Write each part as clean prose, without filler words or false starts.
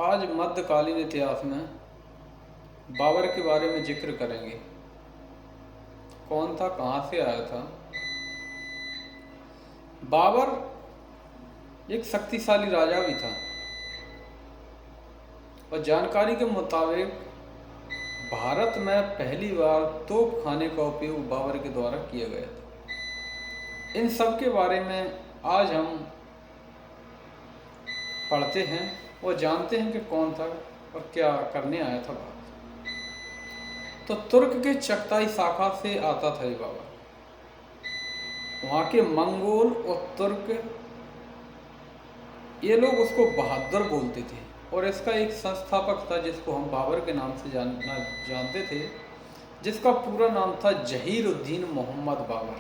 आज मध्यकालीन इतिहास में बाबर के बारे में जिक्र करेंगे। कौन था, कहाँ से आया था। बाबर एक शक्तिशाली राजा भी था और जानकारी के मुताबिक भारत में पहली बार तोप खाने का उपयोग बाबर के द्वारा किया गया था। इन सब के बारे में आज हम पढ़ते हैं और जानते हैं कि कौन था और क्या करने आया था बाबर। तो तुर्क के चगताई शाखा से आता था ये बाबर। वहाँ के मंगोल और तुर्क ये लोग उसको बहादुर बोलते थे और इसका एक संस्थापक था जिसको हम बाबर के नाम से जानते थे, जिसका पूरा नाम था जहीरुद्दीन मोहम्मद बाबर।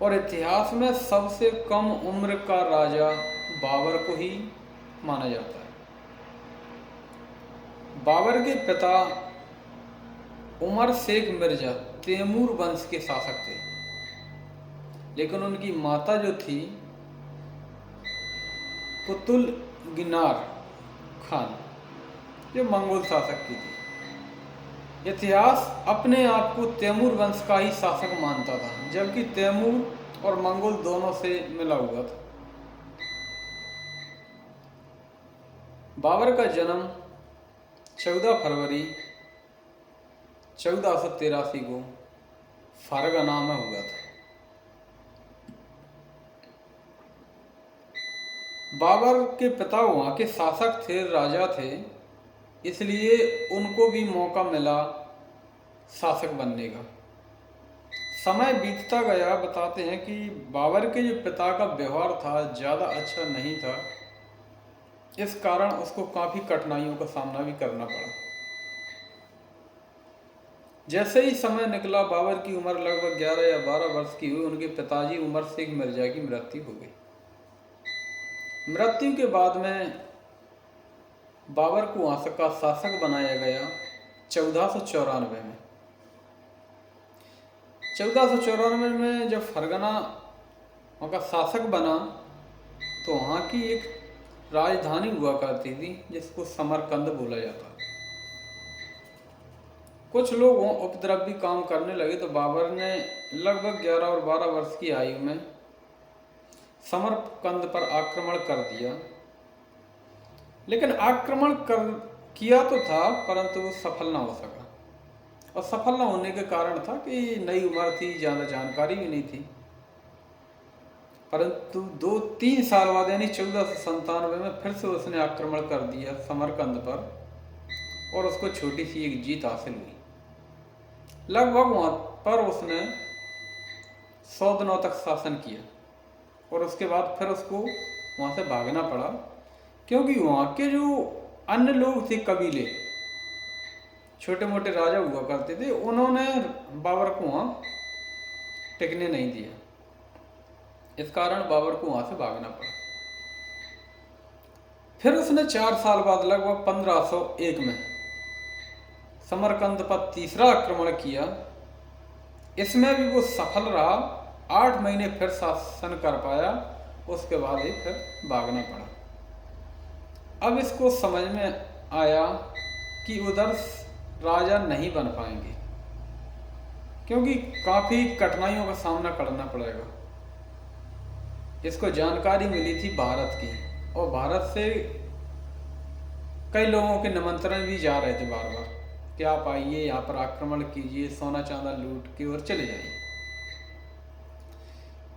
और इतिहास में सबसे कम उम्र का राजा बाबर को ही माना जाता है। बाबर के पिता उमर शेख मिर्जा तैमूर वंश के शासक थे, लेकिन उनकी माता जो थी कुतुल गिनार खान, जो मंगोल शासक की थी। इतिहास अपने आप को तैमूर वंश का ही शासक मानता था, जबकि तैमूर और मंगोल दोनों से मिला हुआ था। बाबर का जन्म 14 फरवरी 1483 को फरगना में हुआ था। बाबर के पिता वहाँ के शासक थे, राजा थे, इसलिए उनको भी मौका मिला शासक बनने का। समय बीतता गया। बताते हैं कि बाबर के जो पिता का व्यवहार था ज़्यादा अच्छा नहीं था, इस कारण उसको काफ़ी कठिनाइयों का सामना भी करना पड़ा। जैसे ही समय निकला, बाबर की उम्र लगभग 11 या 12 वर्ष की हुई, उनके पिताजी उमर शेख मिर्जा की मृत्यु हो गई। मृत्यु के बाद में बाबर को वहाँ का शासक बनाया गया 1494 में। 1494 में जब फरगना वहाँ का शासक बना तो वहाँ की एक राजधानी हुआ करती थी जिसको समरकंद बोला जाता। कुछ लोग वहाँ उपद्रवी काम करने लगे तो बाबर ने लगभग 11 और 12 वर्ष की आयु में समरकंद पर आक्रमण कर दिया। लेकिन आक्रमण किया तो था, परंतु वो सफल ना हो सका। और सफल ना होने के कारण था कि नई उम्र थी, ज़्यादा जानकारी भी नहीं थी। परंतु 2-3 साल बाद यानी 1497 में फिर से उसने आक्रमण कर दिया समरकंद पर और उसको छोटी सी एक जीत हासिल हुई। लगभग वहाँ पर उसने 100 दिनों तक शासन किया और उसके बाद फिर उसको वहाँ से भागना पड़ा, क्योंकि वहाँ के जो अन्य लोग थे, कबीले, छोटे मोटे राजा हुआ करते थे, उन्होंने बाबर को वहाँ टिकने नहीं दिया। इस कारण बाबर को वहाँ से भागना पड़ा। फिर उसने 4 साल बाद लगभग 1501 में समरकंद पर तीसरा आक्रमण किया। इसमें भी वो सफल रहा। 8 महीने फिर शासन कर पाया, उसके बाद ही फिर भागना पड़ा। अब इसको समझ में आया कि उधर राजा नहीं बन पाएंगे, क्योंकि काफ़ी कठिनाइयों का सामना करना पड़ेगा। इसको जानकारी मिली थी भारत की, और भारत से कई लोगों के निमंत्रण भी जा रहे थे बार बार कि आप आइए, यहाँ पर आक्रमण कीजिए, सोना चांदा लूट के और चले जाइए।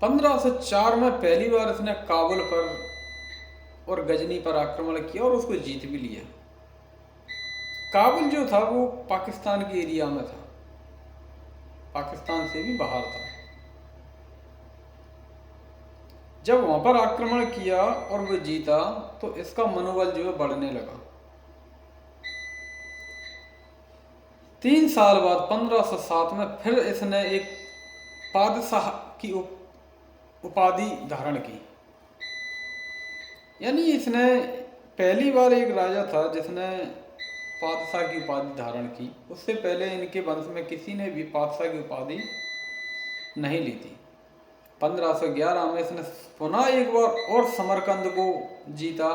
1504 में पहली बार इसने काबुल पर और गजनी पर आक्रमण किया और उसको जीत भी लिया। काबुल जो था वो पाकिस्तान के एरिया में था, पाकिस्तान से भी बाहर था। जब वहां पर आक्रमण किया और वो जीता तो इसका मनोबल जो है बढ़ने लगा। 3 साल बाद 1507 में फिर इसने एक पादशाह की उपाधि धारण की। यानी इसने पहली बार एक राजा था जिसने पादशाह की उपाधि धारण की। उससे पहले इनके वंश में किसी ने भी पादशाह की उपाधि नहीं ली थी। 1511 में इसने पुनः एक बार और समरकंद को जीता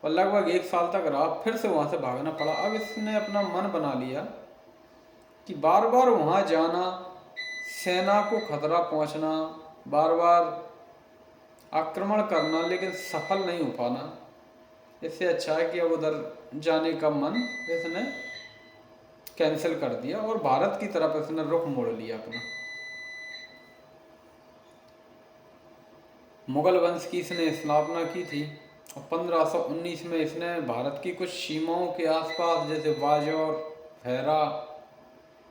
और लगभग 1 साल तक रहा, फिर से वहाँ से भागना पड़ा। अब इसने अपना मन बना लिया कि बार बार वहाँ जाना, सेना को खतरा पहुँचना, बार बार आक्रमण करना, लेकिन सफल नहीं हो पाना, इससे अच्छा है कि अब उधर जाने का मन इसने कैंसिल कर दिया और भारत की तरफ इसने रुख मोड़ लिया अपना। मुगल वंश की इसने स्थापना की थी और 1519 में इसने भारत की कुछ सीमाओं के आसपास जैसे बाजौर, हैरा,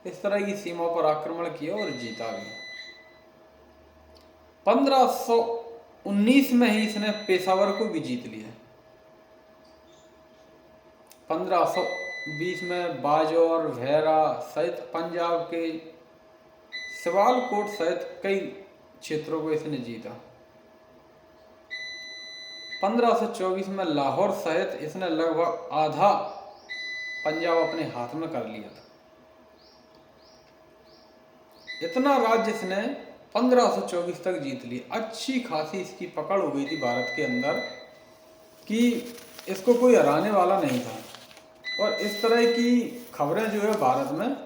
इस तरह की सीमाओं पर आक्रमण किया और जीता भी। 1519 में ही इसने पेशावर को भी जीत लिया। 1520 में बाजौर, हैरा सहित पंजाब के सिवालकोट सहित कई क्षेत्रों को इसने जीता। 1524 में लाहौर सहित इसने लगभग आधा पंजाब अपने हाथ में कर लिया था। इतना राज्य इसने 1524 तक जीत लिया। अच्छी खासी इसकी पकड़ हो गई थी भारत के अंदर कि इसको कोई हराने वाला नहीं था। और इस तरह की खबरें जो है भारत में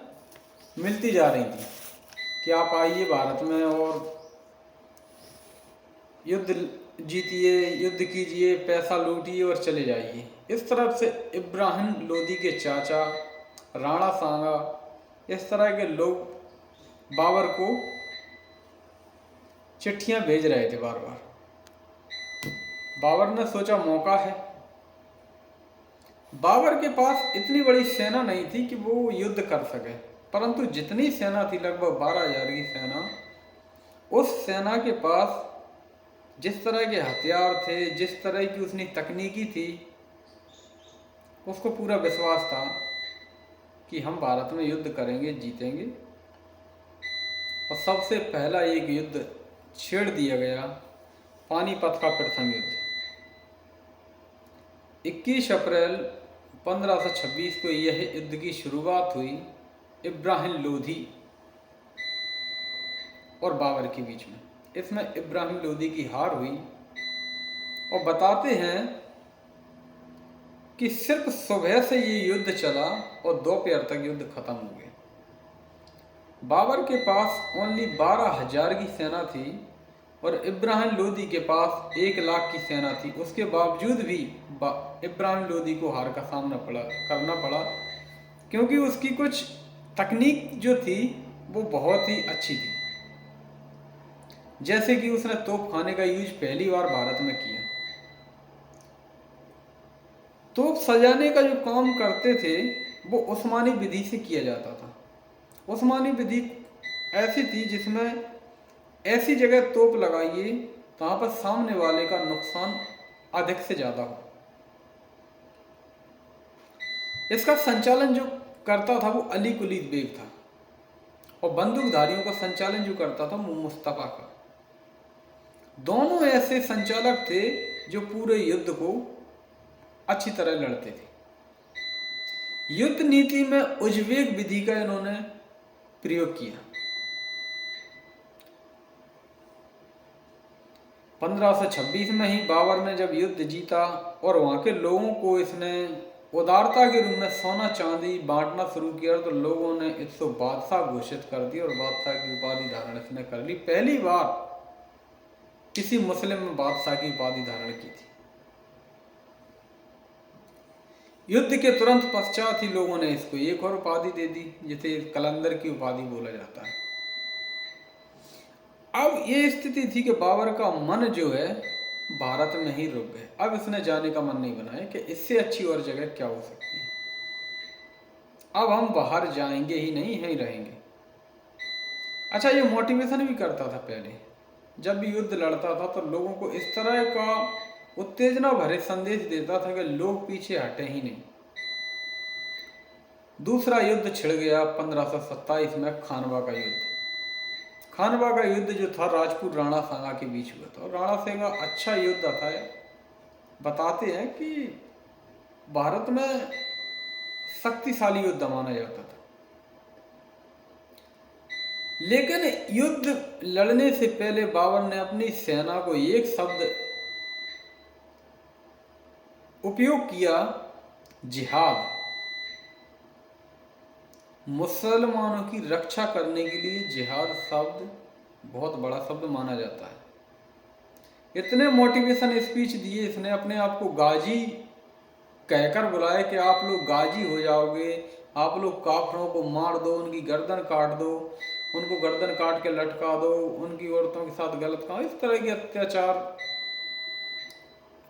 मिलती जा रही थी कि आप आइए भारत में और युद्ध जीतिए, युद्ध कीजिए, पैसा लूटिए और चले जाइए। इस तरफ से इब्राहिम लोदी के चाचा राणा सांगा, इस तरह के लोग बाबर को चिट्ठियां भेज रहे थे बार बार। बाबर ने सोचा मौका है। बाबर के पास इतनी बड़ी सेना नहीं थी कि वो युद्ध कर सके, परंतु जितनी सेना थी लगभग 12,000 की सेना, उस सेना के पास जिस तरह के हथियार थे, जिस तरह की उसने तकनीकी थी, उसको पूरा विश्वास था कि हम भारत में युद्ध करेंगे, जीतेंगे। और सबसे पहला एक युद्ध छेड़ दिया गया, पानीपत का प्रथम युद्ध। 21 अप्रैल 1526 को यह युद्ध की शुरुआत हुई इब्राहिम लोधी और बाबर के बीच में। इसमें इब्राहिम लोदी की हार हुई और बताते हैं कि सिर्फ सुबह से ये युद्ध चला और दोपहर तक युद्ध खत्म हो गया। बाबर के पास ओनली 12,000 की सेना थी और इब्राहिम लोदी के पास 1 लाख की सेना थी। उसके बावजूद भी इब्राहिम लोदी को हार का सामना करना पड़ा, क्योंकि उसकी कुछ तकनीक जो थी वो बहुत ही अच्छी थी। जैसे कि उसने तोप खाने का यूज पहली बार भारत में किया। तोप सजाने का जो काम करते थे वो उस्मानी विधि से किया जाता था। उस्मानी विधि ऐसी थी जिसमें ऐसी जगह तोप लगाइए जहाँ पर सामने वाले का नुकसान अधिक से ज़्यादा हो। इसका संचालन जो करता था वो अली कुलीद बेग था और बंदूकधारियों का संचालन जो करता था वो मुस्तफा का। दोनों ऐसे संचालक थे जो पूरे युद्ध को अच्छी तरह लड़ते थे। युद्ध नीति में उज्बेक विधि का इन्होंने प्रयोग किया। 1526 में ही बाबर ने जब युद्ध जीता और वहां के लोगों को इसने उदारता के रूप में सोना चांदी बांटना शुरू किया, तो लोगों ने इसको बादशाह घोषित कर दिया और बादशाह की उपाधि धारण इसने कर ली। पहली बार किसी मुस्लिम ने बादशाह की उपाधि धारण की थी। युद्ध के तुरंत पश्चात ही लोगों ने इसको एक और उपाधि दे दी, जिसे कलंदर की उपाधि बोला जाता है। अब ये स्थिति थी कि बाबर का मन जो है भारत में ही रुक गए। अब इसने जाने का मन नहीं बनाया कि इससे अच्छी और जगह क्या हो सकती है। अब हम बाहर जाएंगे ही नहीं, यहीं रहेंगे। अच्छा, ये मोटिवेशन भी करता था पहले। जब भी युद्ध लड़ता था तो लोगों को इस तरह का उत्तेजना भरे संदेश देता था कि लोग पीछे हटे ही नहीं। दूसरा युद्ध छिड़ गया 1527 में, खानवा का युद्ध। खानवा का युद्ध जो था राजपूत राणा सांगा के बीच हुआ था और राणा सांगा अच्छा युद्ध था। बताते हैं कि भारत में शक्तिशाली युद्ध माना जाता था। लेकिन युद्ध लड़ने से पहले बाबर ने अपनी सेना को एक शब्द उपयोग किया जिहाद, मुसलमानों की रक्षा करने के लिए जिहाद शब्द बहुत बड़ा शब्द माना जाता है। इतने मोटिवेशन स्पीच दिए इसने, अपने आप को गाजी कहकर बुलाया कि आप लोग गाजी हो जाओगे, आप लोग काफिरों को मार दो, उनकी गर्दन काट दो, उनको गर्दन काट के लटका दो, उनकी औरतों के साथ गलत काम, इस तरह के अत्याचार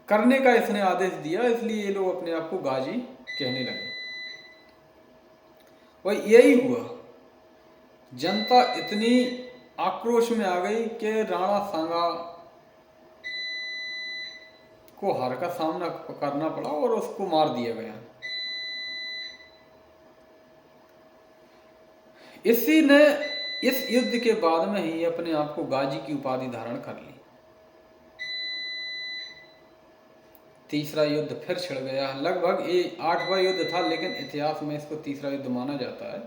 करने का इसने आदेश दिया। इसलिए ये लोग अपने आप को गाजी कहने लगे। वही यही हुआ, जनता इतनी आक्रोश में आ गई कि राणा सांगा को हार का सामना करना पड़ा और उसको मार दिया गया। इसी ने इस युद्ध के बाद में ही अपने आप को गाजी की उपाधि धारण कर ली। तीसरा युद्ध फिर छिड़ गया। लगभग ये 8वां युद्ध था, लेकिन इतिहास में इसको तीसरा युद्ध माना जाता है,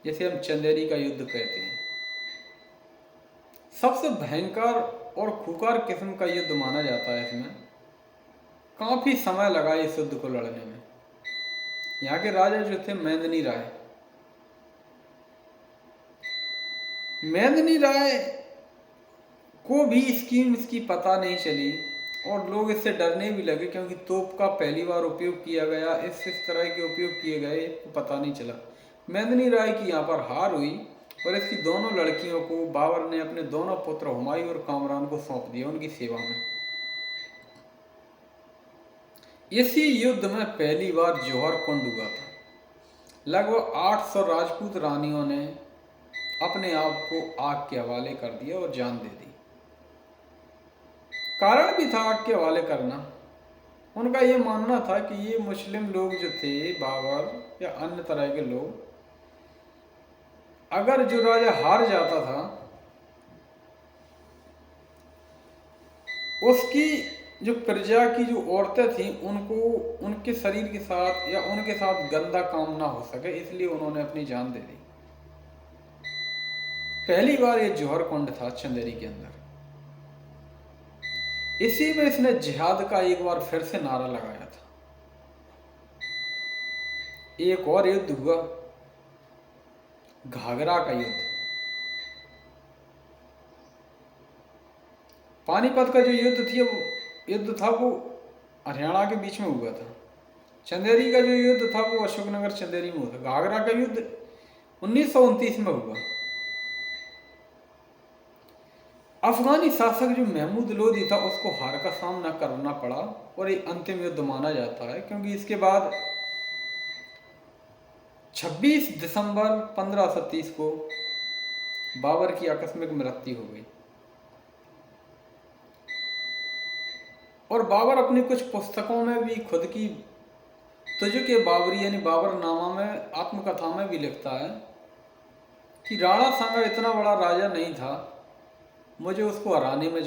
जिसे हम चंदेरी का युद्ध कहते हैं। सबसे भयंकर और खूंखार किस्म का युद्ध माना जाता है। इसमें काफी समय लगा इस युद्ध को लड़ने में। यहाँ के राजा जो थे मेंदिनी राय, मेंदिनी राय को भी इसकी पता नहीं चली और लोग इससे डरने भी लगे, क्योंकि तोप का पहली बार उपयोग किया गया, इस तरह के उपयोग किए गए, पता नहीं चला। मेंदिनी राय की यहाँ पर हार हुई और इसकी दोनों लड़कियों को बाबर ने अपने दोनों पुत्र हुमायूं और कामरान को सौंप दिया उनकी सेवा में। इसी युद्ध में पहली बार जौहर कुंड हुआ था। लगभग 800 राजपूत रानियों ने अपने आप को आग के हवाले कर दिया और जान दे दी। कारण भी था आग के हवाले करना। उनका ये मानना था कि ये मुस्लिम लोग जो थे, बाबर या अन्य तरह के लोग, अगर जो राजा हार जाता था उसकी जो प्रजा की जो औरतें थीं उनको उनके शरीर के साथ या उनके साथ गंदा काम ना हो सके, इसलिए उन्होंने अपनी जान दे दी। पहली बार ये जौहर कुंड था चंदेरी के अंदर। इसी में इसने जिहाद का एक बार फिर से नारा लगाया था। एक और युद्ध हुआ, घाघरा का युद्ध। पानीपत का जो युद्ध था वो हरियाणा के बीच में हुआ था। चंदेरी का जो युद्ध था वो अशोकनगर चंदेरी में हुआ था। घाघरा का युद्ध 1929 में हुआ। अफगानी शासक जो महमूद लोदी था उसको हार का सामना करना पड़ा और ये अंतिम युद्ध माना जाता है, क्योंकि इसके बाद 26 दिसंबर 1530 को बाबर की आकस्मिक मृत्यु हो गई। और बाबर अपनी कुछ पुस्तकों में भी खुद की तुजुक बाबरी यानी बाबरनामा में, आत्मकथा में भी लिखता है कि राणा सांगा इतना बड़ा राजा नहीं था, मुझे उसको हराने में